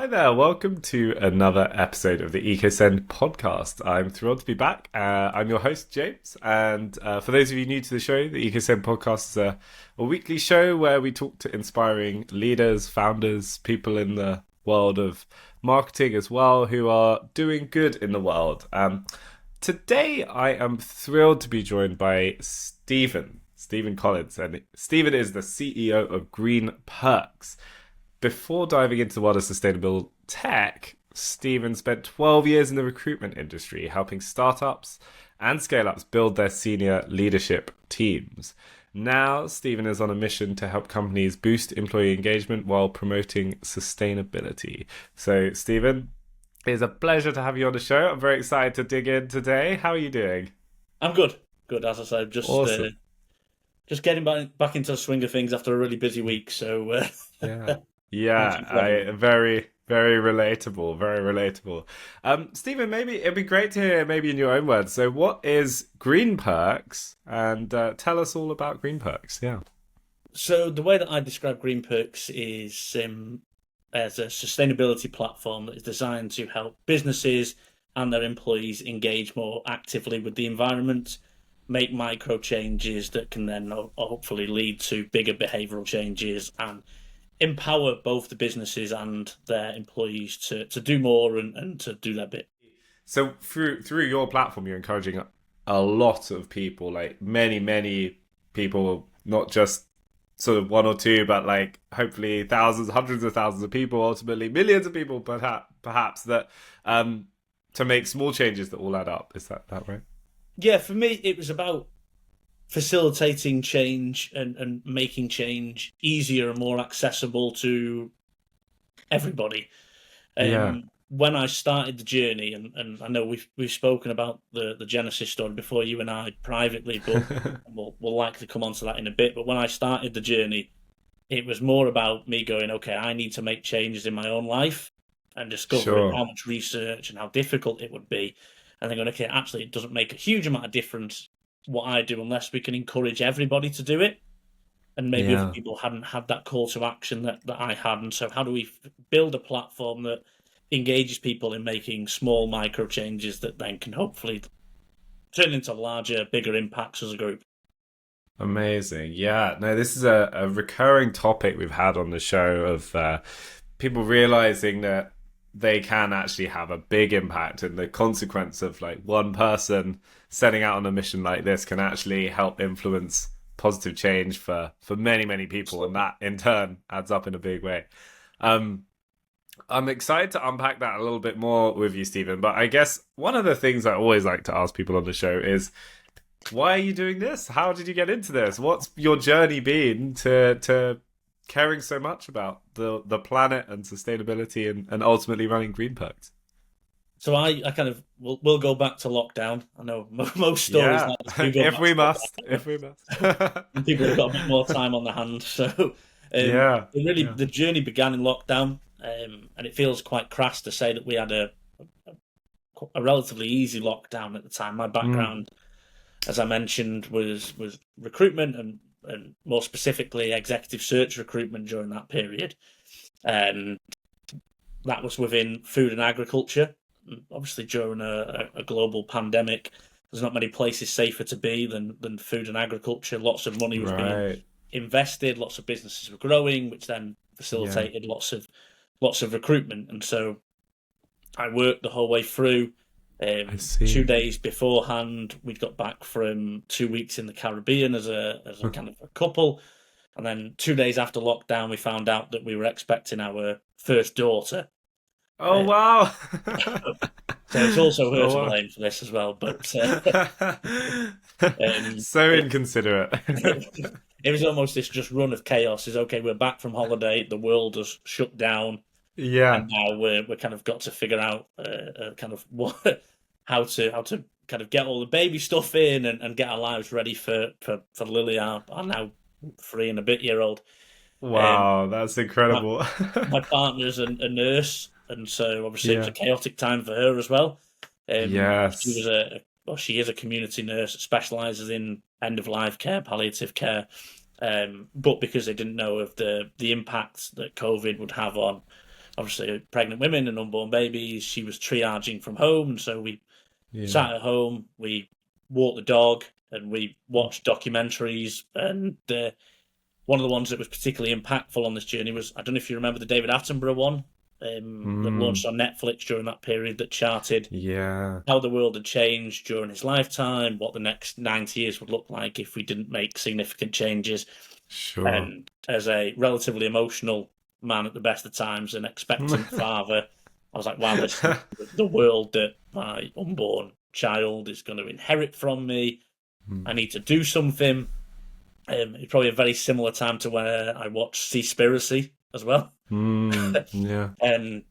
Hi there, welcome to another episode of the EcoSend podcast. I'm thrilled to be back. I'm your host, James, and for those of you new to the show, the EcoSend podcast is a weekly show where we talk to inspiring leaders, founders, people in the world of marketing as well who are doing good in the world. Today, I am thrilled to be joined by Stephen Collins, and Stephen is the CEO of GreenPerks. Before diving into the world of sustainable tech, Stephen spent 12 years in the recruitment industry, helping startups and scale-ups build their senior leadership teams. Now, Stephen is on a mission to help companies boost employee engagement while promoting sustainability. So, Stephen, it's a pleasure to have you on the show. I'm very excited to dig in today. How are you doing? I'm good. Good, as I said, Awesome. just getting back into the swing of things after a really busy week. So Yeah. can't Yeah, complain. very relatable, very relatable. Stephen, maybe it'd be great to hear maybe in your own words. So what is Green Perks? And tell us all about Green Perks. Yeah. So the way that I describe GreenPerks is as a sustainability platform that is designed to help businesses and their employees engage more actively with the environment, make micro changes that can then hopefully lead to bigger behavioural changes and empower both the businesses and their employees to do more and to do their bit. So through your platform, you're encouraging a lot of people, like many people, not just sort of one or two, but like hopefully thousands, hundreds of thousands of people, ultimately millions of people, perhaps that to make small changes that all add up. Is that right? Yeah, for me, it was about facilitating change and making change easier and more accessible to everybody. Yeah. When I started the journey, and I know we've spoken about the Genesis story before, you and I privately, but we'll likely come on to that in a bit. But when I started the journey, it was more about me going, okay, I need to make changes in my own life and discovering Sure. how much research and how difficult it would be. And then going, okay, actually, it doesn't make a huge amount of difference what I do unless we can encourage everybody to do it. And maybe other Yeah. people hadn't had that call to action that I had. And so, how do we build a platform that engages people in making small micro changes that then can hopefully turn into larger, bigger impacts as a group? Amazing. Yeah. No, this is a recurring topic we've had on the show of people realizing that they can actually have a big impact, and the consequence of like one person setting out on a mission like this can actually help influence positive change for many people, and that in turn adds up in a big way. Um, I'm excited to unpack that a little bit more with you, Stephen. But I guess one of the things I always like to ask people on the show is, why are you doing this? How did you get into this? What's your journey been to caring so much about the planet and sustainability and ultimately running Green Perks? So I kind of we'll go back to lockdown. I know most stories Yeah, like this do go if back we to must, lockdown if we must. and people have got a bit more time on their hands. So Yeah, really yeah. the journey began in lockdown, and it feels quite crass to say that we had a relatively easy lockdown at the time. My Mm, background, as I mentioned, was recruitment and more specifically executive search recruitment during that period. And that was within food and agriculture. Obviously, during a global pandemic, there's not many places safer to be than food and agriculture. Lots of money was being right. invested, lots of businesses were growing, which then Yeah, facilitated lots of recruitment. And so I worked the whole way through. I 2 days see. beforehand, we'd got back from 2 weeks in the Caribbean as a kind of a couple, and then 2 days after lockdown, we found out that we were expecting our first daughter. Oh Uh, wow. so it's also her Oh to wow. blame for this as well. But um, So it, inconsiderate. it was almost this just run of chaos. Is okay, we're back from holiday, the world has shut down, Yeah. and now we're kind of got to figure out kind of what how to kind of get all the baby stuff in and get our lives ready for Lily, our now 3 and a bit year old. Um, Wow, that's my incredible. my partner's a nurse, and so obviously it was a Yeah. chaotic time for her as well. She was Yes. she is a community nurse that specialises in end of life care, palliative care. But because they didn't know of the impact that COVID would have on obviously pregnant women and unborn babies. She was triaging from home, and so we sat at home, we walked the dog, and we watched documentaries. And one of the ones that was particularly impactful on this journey was, I don't know if you remember the David Attenborough one that launched on Netflix during that period, that charted how the world had changed during his lifetime, what the next 90 years would look like if we didn't make significant changes. Sure. And as a relatively emotional man at the best of times, an expectant father, I was like, wow, this is the world that my unborn child is going to inherit from me. I need to do something. It's probably a very similar time to where I watched Seaspiracy as well. Yeah. And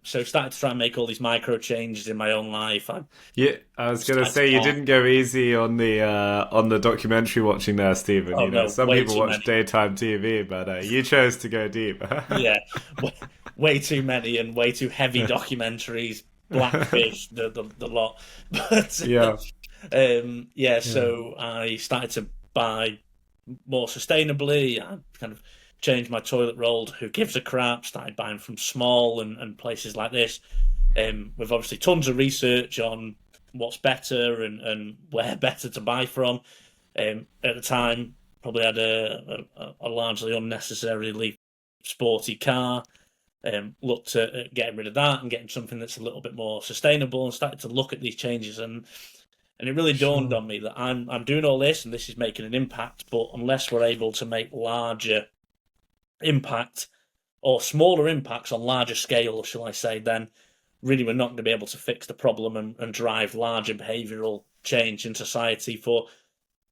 so started to try and make all these micro changes in my own life. I was going to say, you didn't go easy on the documentary watching there, Stephen. Oh, no, some people watch daytime TV, but you chose to go deep. Yeah, way too many and way too heavy documentaries, Blackfish, the lot. But so I started to buy more sustainably. I kind of changed my toilet roll to who gives a crap, started buying from Small and places like this. With obviously tons of research on what's better and where better to buy from. At the time, probably had a largely unnecessarily sporty car. Looked at getting rid of that and getting something that's a little bit more sustainable, and started to look at these changes. And it really dawned on me that I'm doing all this and this is making an impact, but unless we're able to make larger impact or smaller impacts on larger scale, shall I say, then really we're not going to be able to fix the problem and drive larger behavioural change in society for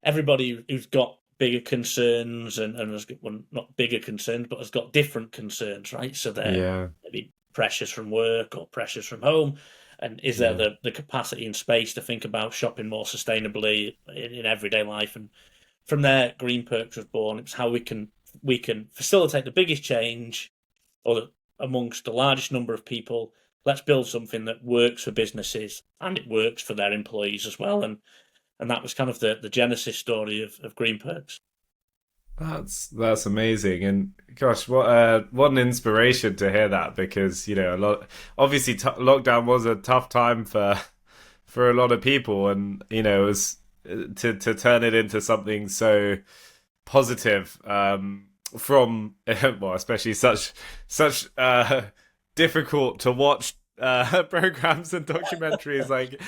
everybody who's got bigger concerns and has got, well, not bigger concerns, but has got different concerns, right? So they're maybe pressures from work or pressures from home. And is there the capacity and space to think about shopping more sustainably in everyday life? And from there, GreenPerks was born. It's how we can facilitate the biggest change, or amongst the largest number of people. Let's build something that works for businesses and it works for their employees as well. And that was kind of the genesis story of GreenPerks. That's amazing, and gosh, what an inspiration to hear that, because obviously lockdown was a tough time for a lot of people, and it was to turn it into something so positive from especially such difficult to watch programs and documentaries like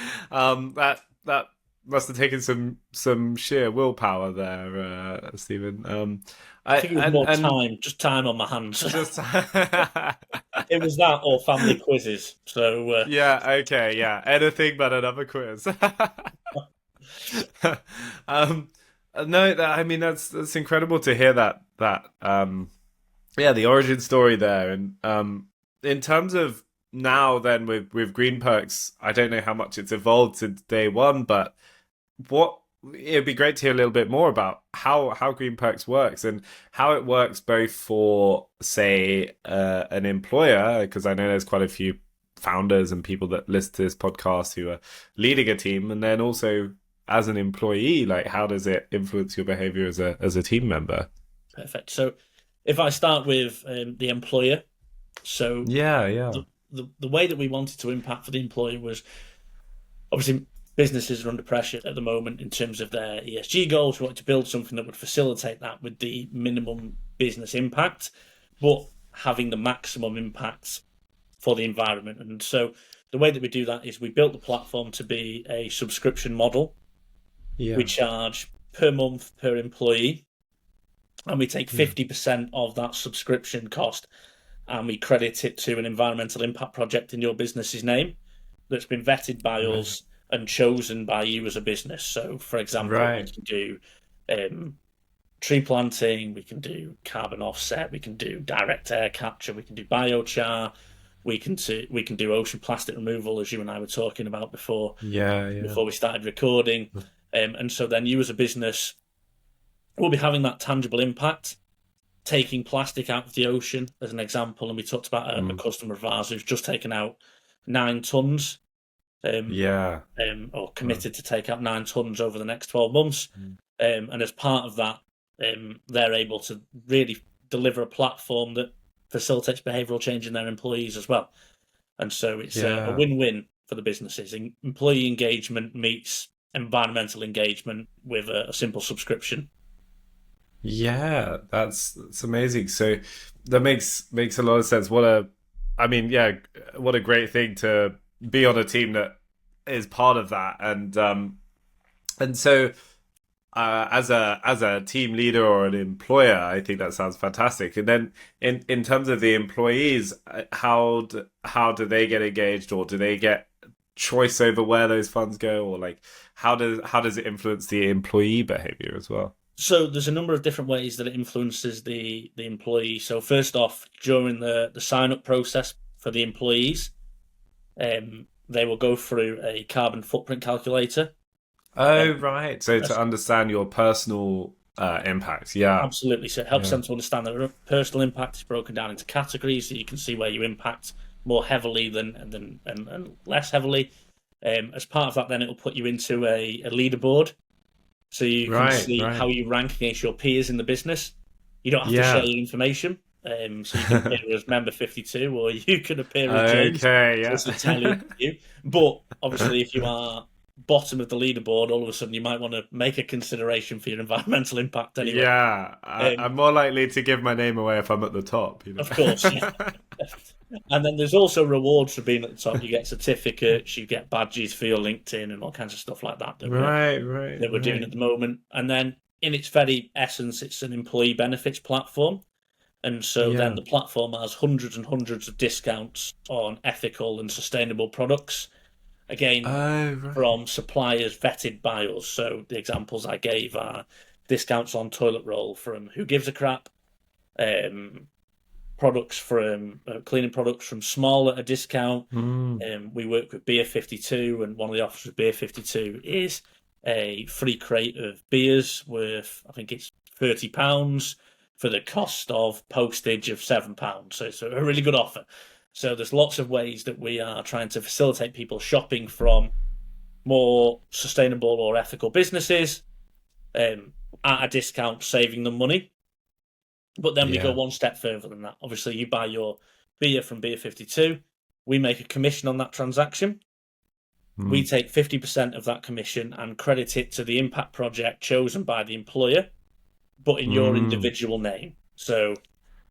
that must have taken some sheer willpower there, Stephen. I think it was more time on my hands. It was that or family quizzes. So anything but another quiz. No, that's incredible to hear that the origin story there. And in terms of now then with GreenPerks, I don't know how much it's evolved since day one, but it'd be great to hear a little bit more about how GreenPerks works and how it works both for, say, an employer, because I know there's quite a few founders and people that listen to this podcast who are leading a team, and then also as an employee, like how does it influence your behavior as a team member? Perfect. So if I start with the employer, so the way that we wanted to impact for the employer was, obviously businesses are under pressure at the moment in terms of their ESG goals. We wanted to build something that would facilitate that with the minimum business impact, but having the maximum impact for the environment. And so the way that we do that is we built the platform to be a subscription model. We charge per month per employee, and we take 50% of that subscription cost and we credit it to an environmental impact project in your business's name that's been vetted by us and chosen by you as a business. So, for example, we can do tree planting, we can do carbon offset, we can do direct air capture, we can do biochar, we can do ocean plastic removal, as you and I were talking about before we started recording. And so then you as a business will be having that tangible impact, taking plastic out of the ocean as an example. And we talked about a customer of ours who's just taken out 9 tons. Or committed to take out 9 tons over the next 12 months. And as part of that, they're able to really deliver a platform that facilitates behavioural change in their employees as well. And so it's a Yeah. win-win for the businesses. Employee engagement meets environmental engagement with a simple subscription. Yeah, that's amazing. So that makes a lot of sense. I mean, yeah, what a great thing to be on a team that is part of that. And so as a team leader or an employer, I think that sounds fantastic. And then in terms of the employees, how do they get engaged, or do they get choice over where those funds go, or like how does it influence the employee behavior as well? So there's a number of different ways that it influences the employee. So first off, during the sign-up process for the employees, they will go through a carbon footprint calculator. Oh, right. So to understand your personal impact, yeah, Absolutely. So it helps yeah, them to understand their personal impact is broken down into categories, so you can see where you impact more heavily and less heavily. As part of that, then it'll put you into a leaderboard, so you can right, see how right, you rank against your peers in the business. You don't have to share yeah. your information, so you can appear as member 52, or you can appear as James. Okay, So yeah, it's entirely up to you. But obviously, if you are bottom of the leaderboard, all of a sudden you might want to make a consideration for your environmental impact anyway. yeah. Um, I'm more likely to give my name away if I'm at the top, you of course, yeah. know. And then there's also rewards for being at the top. You get certificates, you get badges for your LinkedIn, and all kinds of stuff like that Right, right, that we're doing right. at the moment. And then, in its very essence, it's an employee benefits platform. And so then Yeah. the platform has hundreds and hundreds of discounts on ethical and sustainable products. Again, Oh, right. from suppliers vetted by us. So the examples I gave are discounts on toilet roll from Who Gives a Crap, um, products from cleaning products from Small at a discount. Mm, We work with Beer 52, and one of the offers of Beer 52 is a free crate of beers worth, I think it's £30 for the cost of postage of £7. So it's a really good offer. So there's lots of ways that we are trying to facilitate people shopping from more sustainable or ethical businesses at a discount, saving them money. But then we go yeah. one step further than that. Obviously, you buy your beer from Beer 52, we make a commission on that transaction. We Mm, take 50% of that commission and credit it to the impact project chosen by the employer, but in your mm, individual name. So,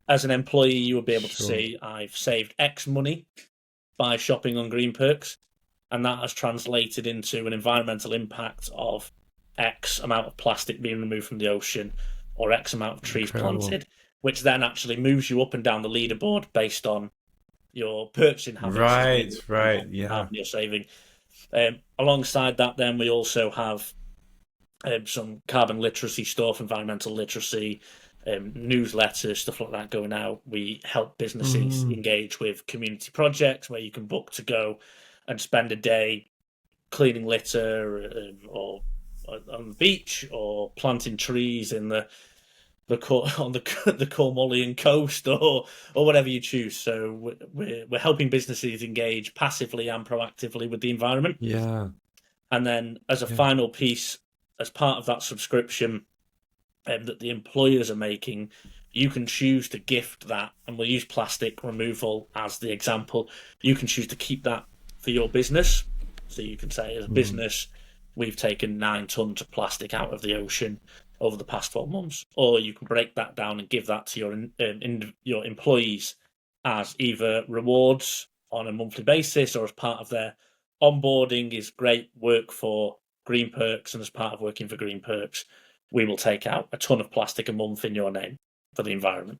as an employee, you will be able to sure. see I've saved X money by shopping on GreenPerks, and that has translated into an environmental impact of X amount of plastic being removed from the ocean or X amount of trees Incredible. planted, which then actually moves you up and down the leaderboard based on your purchasing habits as Right, well, and right. how Yeah. carbon you're saving. Alongside that, then we also have some carbon literacy stuff, environmental literacy, newsletters, stuff like that going out. We help businesses Mm, engage with community projects where you can book to go and spend a day cleaning litter or on the beach or planting trees in on the Cornwallian coast or whatever you choose. So we're helping businesses engage passively and proactively with the environment. yeah. And then as a Yeah. final piece, as part of that subscription that the employers are making, you can choose to gift that, and we'll use plastic removal as the example. You can choose to keep that for your business. So you can say, as a Mm, business, we've taken 9 tons of plastic out of the ocean over the past 12 months. Or you can break that down and give that to your employees as either rewards on a monthly basis or as part of their onboarding is great work for GreenPerks, and as part of working for GreenPerks, we will take out a ton of plastic a month in your name for the environment.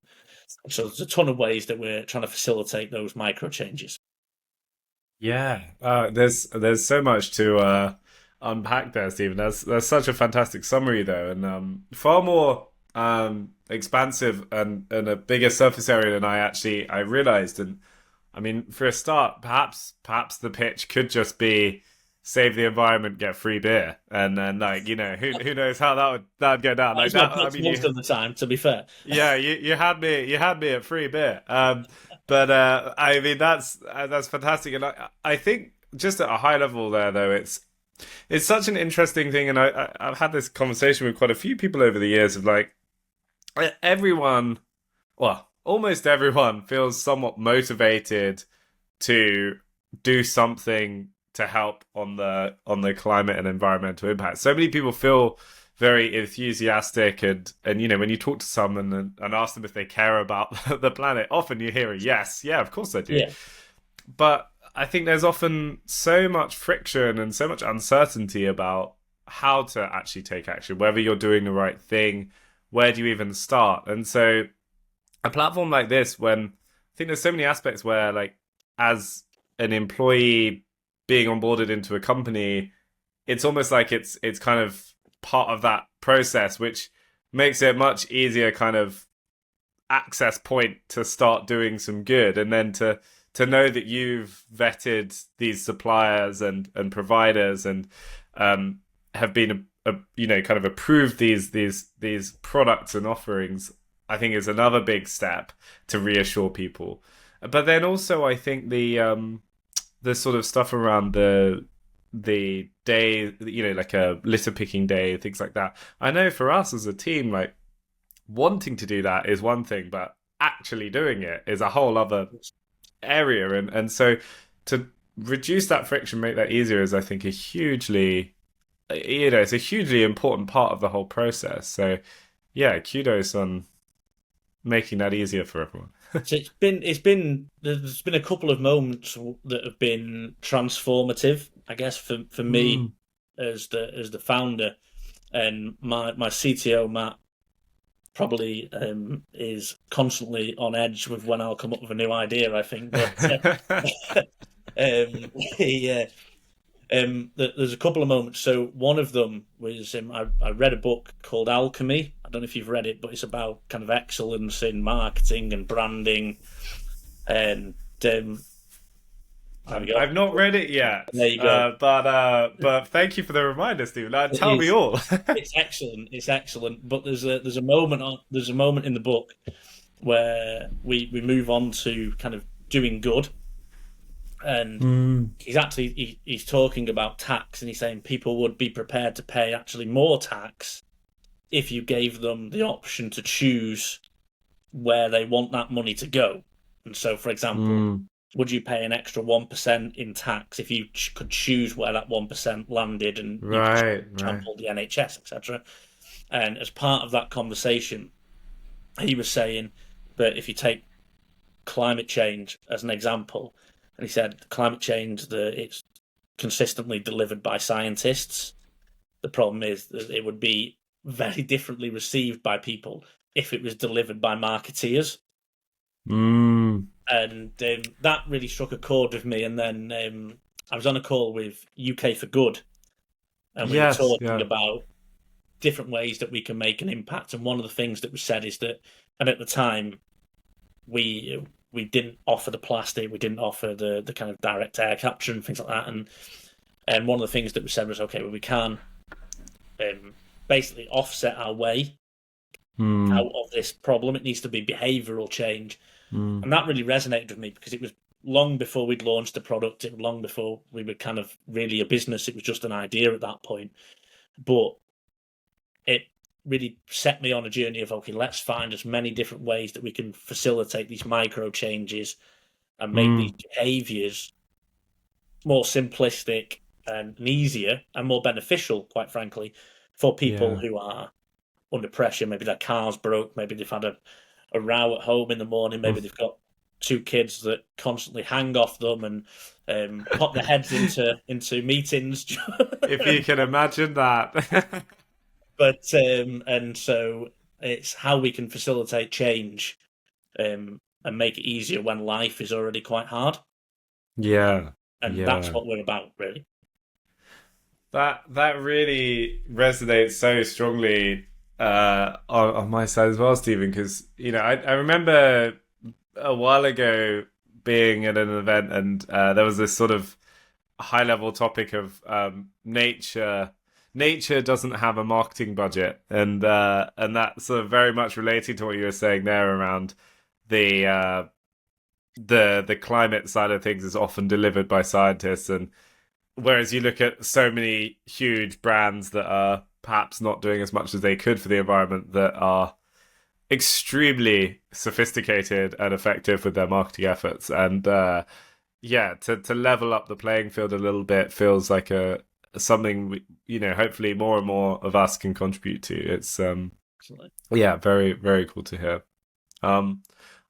So there's a ton of ways that we're trying to facilitate those micro changes. yeah. There's so much to unpack there, Stephen. That's such a fantastic summary, though, and far more expansive and a bigger surface area than I realized. And I mean, for a start, perhaps the pitch could just be save the environment, get free beer, and then like who knows how that would go down like That's my that. I pitch mean, most of the time, to be fair. yeah, you had me at free beer. But I mean that's fantastic, and I think just at a high level there though, it's such an interesting thing, and I've had this conversation with quite a few people over the years of like everyone. Well, almost everyone feels somewhat motivated to do something to help on the climate and environmental impact. So many people feel very enthusiastic, and you know, when you talk to someone and ask them if they care about the planet, often you hear a yes, yeah, of course I do. Yeah. But I think there's often so much friction and so much uncertainty about how to actually take action, whether you're doing the right thing, where do you even start? And so a platform like this, when I think there's so many aspects where, like, as an employee being onboarded into a company, it's almost like it's kind of part of that process, which makes it much easier kind of access point to start doing some good, and then to know that you've vetted these suppliers and providers and have been you know, kind of approved these products and offerings, I think is another big step to reassure people. But then also I think the sort of stuff around the day, you know, like a litter picking day, things like that. I know for us as a team, like, wanting to do that is one thing, but actually doing it is a whole other area. And so to reduce that friction, make that easier, is, I think, a hugely, you know, it's a hugely important part of the whole process. So yeah, kudos on making that easier for everyone. So there's been a couple of moments that have been transformative, I guess, for me as the founder, and my CTO Matt probably is constantly on edge with when I'll come up with a new idea, I think. But there's a couple of moments. So one of them was I read a book called Alchemy. I don't know if you've read it, but it's about kind of excellence in marketing and branding. And I've not read it yet. There you go. But thank you for the reminder, Stephen. Tell me all. It's excellent. It's excellent. But there's a moment in the book where we move on to kind of doing good. And he's talking about tax, and he's saying people would be prepared to pay actually more tax if you gave them the option to choose where they want that money to go. And so, for example, would you pay an extra 1% in tax if you could choose where that 1% landed, and for example, the NHS, etc. And as part of that conversation, he was saying that if you take climate change as an example, and he said climate change, it's consistently delivered by scientists. The problem is that it would be very differently received by people if it was delivered by marketeers. And that really struck a chord with me. And then I was on a call with UK for Good, and we were talking about different ways that we can make an impact. And one of the things that was said is that, and at the time, we didn't offer the plastic, we didn't offer the kind of direct air capture and things like that. And one of the things that was said was, okay, well, we can basically offset our way out of this problem. It needs to be behavioural change. And that really resonated with me, because it was long before we'd launched the product. It was long before we were kind of really a business. It was just an idea at that point. But it really set me on a journey of, okay, let's find as many different ways that we can facilitate these micro changes and make these behaviours more simplistic and easier and more beneficial, quite frankly, for people who are under pressure. Maybe their car's broke, maybe they've had a row at home in the morning, maybe they've got two kids that constantly hang off them and pop their heads into meetings. If you can imagine that. But and so it's how we can facilitate change and make it easier when life is already quite hard. And that's what we're about, really. That really resonates so strongly on my side as well, Stephen, because, you know, I remember a while ago being at an event, and there was this sort of high level topic of nature doesn't have a marketing budget, and that sort of very much relating to what you were saying there around the climate side of things is often delivered by scientists, and whereas you look at so many huge brands that are perhaps not doing as much as they could for the environment, that are extremely sophisticated and effective with their marketing efforts. And yeah, to level up the playing field a little bit feels like a something hopefully more and more of us can contribute to. It's yeah, very, very cool to hear.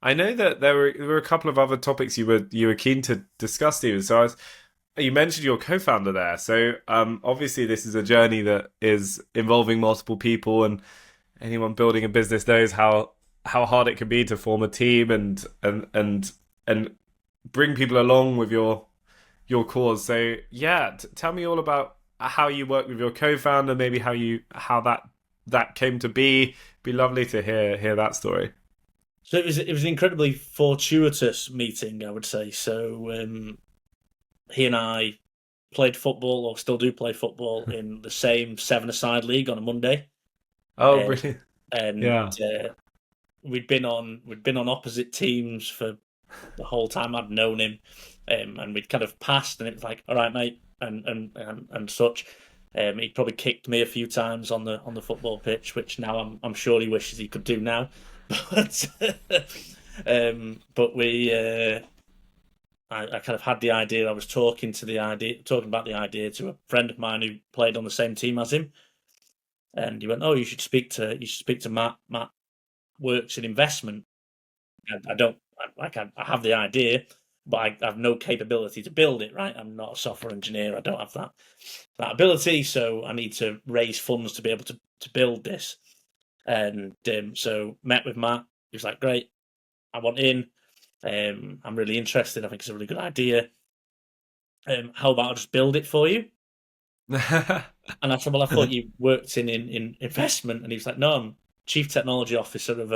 I know that there were a couple of other topics you were keen to discuss, Stephen. So you mentioned your co-founder there. So obviously this is a journey that is involving multiple people, and anyone building a business knows how hard it can be to form a team and bring people along with your cause. So yeah, tell me all about how you work with your co-founder, maybe how that came to be. Be lovely to hear that story. So it was an incredibly fortuitous meeting, I would say. So he and I played football, or still do play football, in the same seven-a-side league on a Monday. Oh, brilliant! And yeah, we'd been on opposite teams for the whole time I'd known him, and we'd kind of passed, and it was like, all right, mate, and such. He'd probably kicked me a few times on the football pitch, which now I'm sure he wishes he could do now. But I kind of had the idea. I was talking about the idea to a friend of mine who played on the same team as him, and he went, "Oh, you should speak to Matt. Matt works in investment." I have the idea, but I have no capability to build it. Right, I'm not a software engineer. I don't have that ability, so I need to raise funds to be able to build this. And so met with Matt. He was like, "Great, I want in. I'm really interested. I think it's a really good idea. How about I just build it for you?" And I said, "Well, I thought you worked in investment." And he was like, "No, I'm chief technology officer of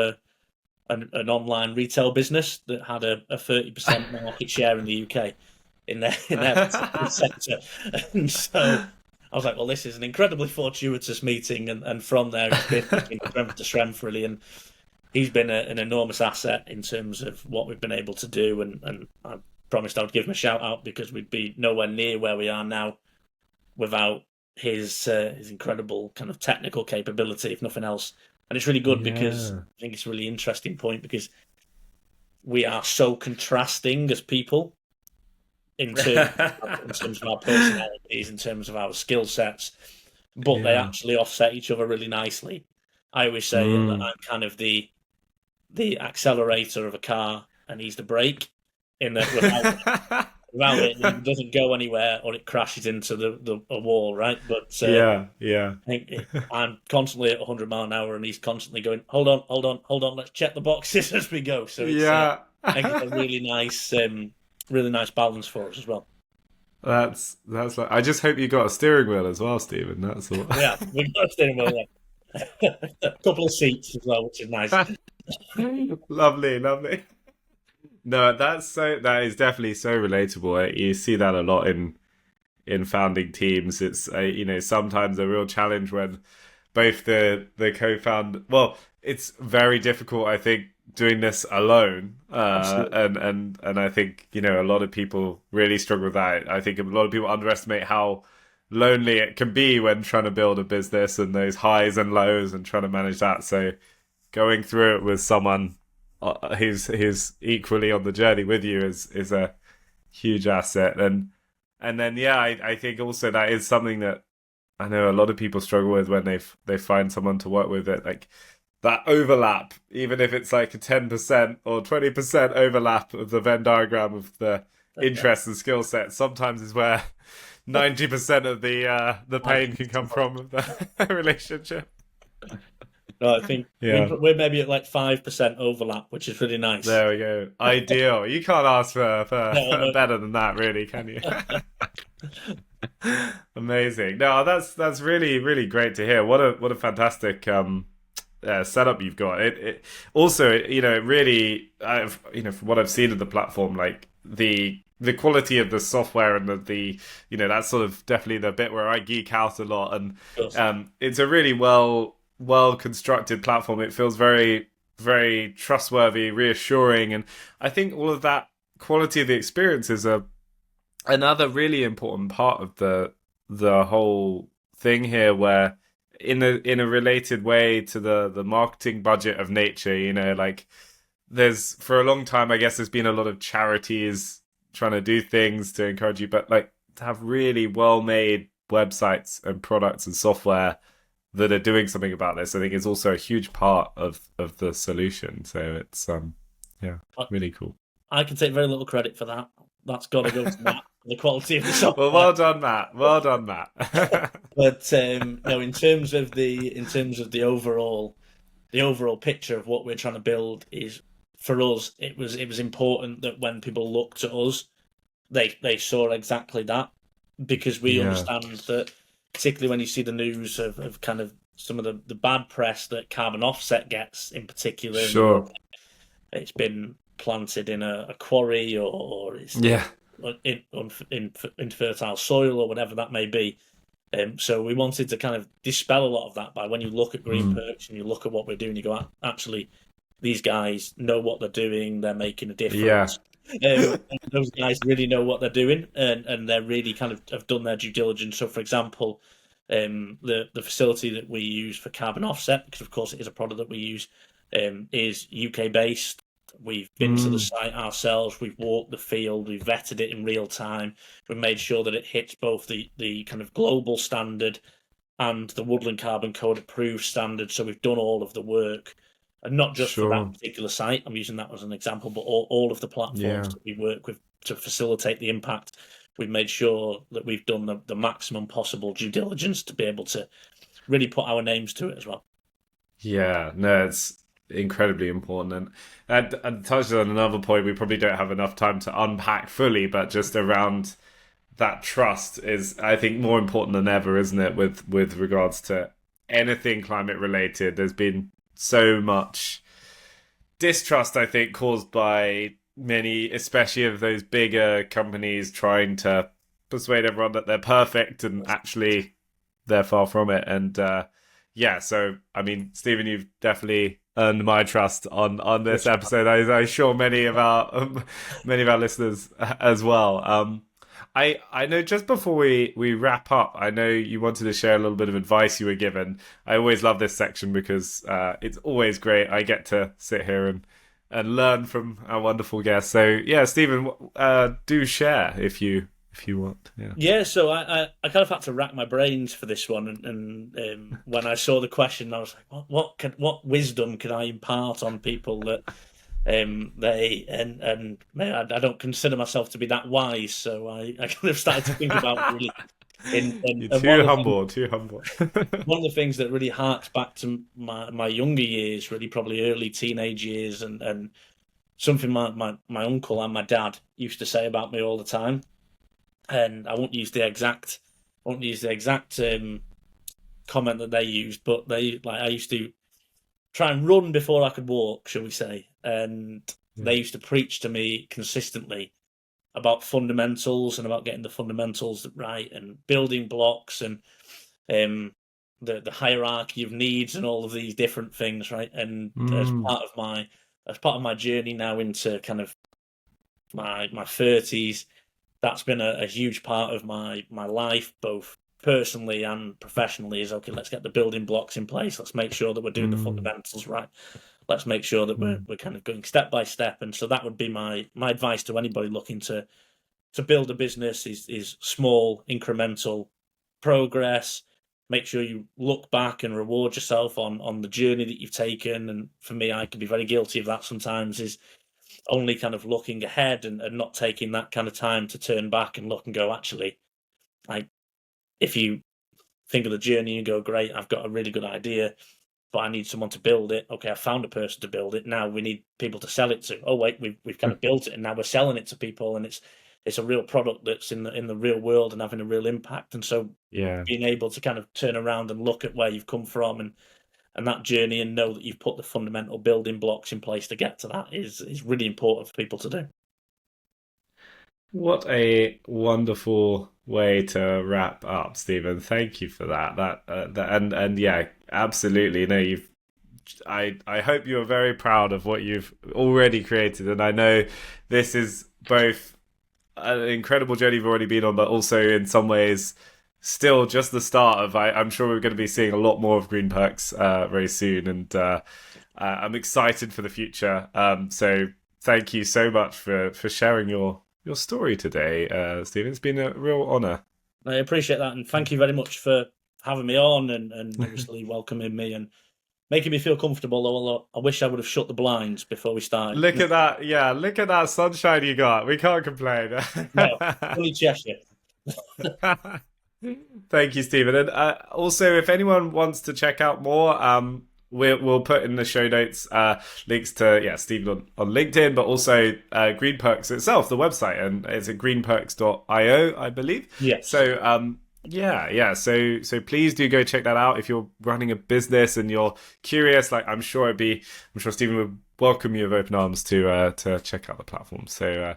an online retail business that had a 30% market share in the UK in their sector." And so I was like, "Well, this is an incredibly fortuitous meeting," and from there it's been strength to strength, really. And he's been an enormous asset in terms of what we've been able to do. And I promised I would give him a shout out, because we'd be nowhere near where we are now without his incredible kind of technical capability, if nothing else. And it's really good, because I think it's a really interesting point, because we are so contrasting as people in terms of our personalities, in terms of our skill sets, but they actually offset each other really nicely. I always say that I'm kind of the accelerator of a car, and he's the brake, in that without it, it doesn't go anywhere, or it crashes into a wall, right? But I think I'm constantly at 100 mile an hour, and he's constantly going, hold on, let's check the boxes as we go. So it's, I think it's a really nice balance for us as well. That's like, I just hope you got a steering wheel as well, Stephen. That's all. Yeah, we've got a steering wheel. Yeah. A couple of seats as well, which is nice. Lovely. No, that is definitely so relatable. You see that a lot in founding teams. It's sometimes a real challenge when both the co-founder. Well, it's very difficult, I think, doing this alone. And I think a lot of people really struggle with that. I think a lot of people underestimate how lonely it can be when trying to build a business, and those highs and lows, and trying to manage that. So going through it with someone who's equally on the journey with you is a huge asset. And then I think also that is something that I know a lot of people struggle with when they find someone to work with, it like that overlap, even if it's like a 10% or 20% overlap of the Venn diagram of the interests and skill sets, sometimes is where 90% of the pain can come from the relationship. No, I think we're maybe at like 5% overlap, which is really nice. There we go. Ideal. You can't ask for better than that, really, can you? Amazing. No, that's really, really great to hear. What a fantastic setup you've got. It also, it really, from what I've seen of the platform, like the quality of the software and the that's sort of definitely the bit where I geek out a lot. And it's a really well constructed platform. It feels very, very trustworthy, reassuring, and I think all of that quality of the experience is another really important part of the whole thing here, where in a related way to the marketing budget of nature, like there's for a long time, I guess there's been a lot of charities trying to do things to encourage you, but like to have really well made websites and products and software that are doing something about this, I think is also a huge part of the solution. So it's really cool. I can take very little credit for that. That's got to go to Matt, the quality of the software. Well, well done, Matt. Well done, Matt. But no, in terms of the overall picture of what we're trying to build is, for us, it was important that when people looked at us, they saw exactly that, because we understand that, particularly when you see the news of kind of some of the bad press that carbon offset gets in particular. Sure. It's been planted in a quarry or it's in fertile soil or whatever that may be. So we wanted to kind of dispel a lot of that by, when you look at GreenPerks and you look at what we're doing, you go, actually, these guys know what they're doing, they're making a difference. Those guys really know what they're doing, and they're really kind of have done their due diligence. So, for example, the facility that we use for carbon offset, because of course it is a product that we use, is UK based. We've been to the site ourselves, we've walked the field, we've vetted it in real time, we've made sure that it hits both the kind of global standard and the Woodland Carbon Code approved standard. So we've done all of the work, and not just for that particular site, I'm using that as an example, but all of the platforms that we work with to facilitate the impact. We've made sure that we've done the maximum possible due diligence to be able to really put our names to it as well. Yeah, no, it's incredibly important. And touched on another point we probably don't have enough time to unpack fully, but just around that trust is, I think, more important than ever, isn't it, with regards to anything climate related. There's been so much distrust, I think, caused by many, especially of those bigger companies, trying to persuade everyone that they're perfect, and actually they're far from it. And so I mean, Stephen, you've definitely earned my trust on this episode. I'm sure many of our listeners as well. I know, just before we wrap up, I know you wanted to share a little bit of advice you were given. I always love this section because it's always great. I get to sit here and learn from our wonderful guests. So yeah, Stephen, do share if you want. Yeah. So I kind of had to rack my brains for this one, and when I saw the question, I was like, what wisdom can I impart on people that I don't consider myself to be that wise, so I kind of started to think about really. You're too humble. One of the things that really harks back to my younger years, really probably early teenage years, and something my uncle and my dad used to say about me all the time, and I won't use the exact comment that they used, but I used to try and run before I could walk, shall we say. And they used to preach to me consistently about fundamentals and about getting the fundamentals right and building blocks and the hierarchy of needs and all of these different things, right? And as part of my journey now into kind of my 30s, that's been a huge part of my life, both personally and professionally, is okay, let's get the building blocks in place. Let's make sure that we're doing the fundamentals right. Let's make sure that we're kind of going step by step. And so that would be my advice to anybody looking to build a business is small, incremental progress. Make sure you look back and reward yourself on the journey that you've taken. And for me, I can be very guilty of that sometimes, is only kind of looking ahead and not taking that kind of time to turn back and look and go, actually, like, if you think of the journey and go, great, I've got a really good idea, but I need someone to build it. Okay, I found a person to build it. Now we need people to sell it to. Oh wait, we've kind of built it, and now we're selling it to people, and it's a real product that's in the real world and having a real impact. And so being able to kind of turn around and look at where you've come from and that journey, and know that you've put the fundamental building blocks in place to get to that is really important for people to do. What a wonderful way to wrap up, Stephen. Thank you for that. And yeah, absolutely. No, I hope you are very proud of what you've already created, and I know this is both an incredible journey you've already been on, but also in some ways still just the start of. I'm sure we're going to be seeing a lot more of GreenPerks very soon, and I'm excited for the future. So thank you so much for sharing your story today, Stephen. It's been a real honour. I appreciate that, and thank you very much for having me on and obviously welcoming me and making me feel comfortable. Although I wish I would have shut the blinds before we started. Look at that! Yeah, look at that sunshine you got. We can't complain. No, fully Cheshire. Thank you, Stephen. And also, if anyone wants to check out more, we'll put in the show notes links to Stephen on LinkedIn, but also GreenPerks itself, the website, and it's at greenperks.io, I believe. Yes. So So please do go check that out if you're running a business and you're curious. Like I'm sure Stephen would welcome you with open arms to check out the platform. So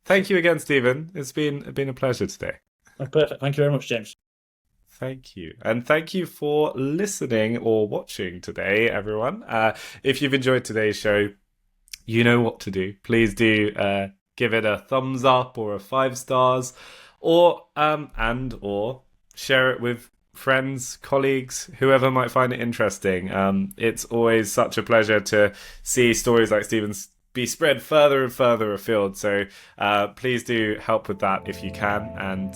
thank you again, Stephen. It's been a pleasure today. Perfect. Thank you very much, James. Thank you. And thank you for listening or watching today, everyone. If you've enjoyed today's show, you know what to do. Please do give it a thumbs up or a 5 stars, or share it with friends, colleagues, whoever might find it interesting. It's always such a pleasure to see stories like Stephen's be spread further and further afield. So please do help with that if you can. And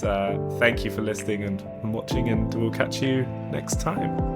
thank you for listening and watching, and we'll catch you next time.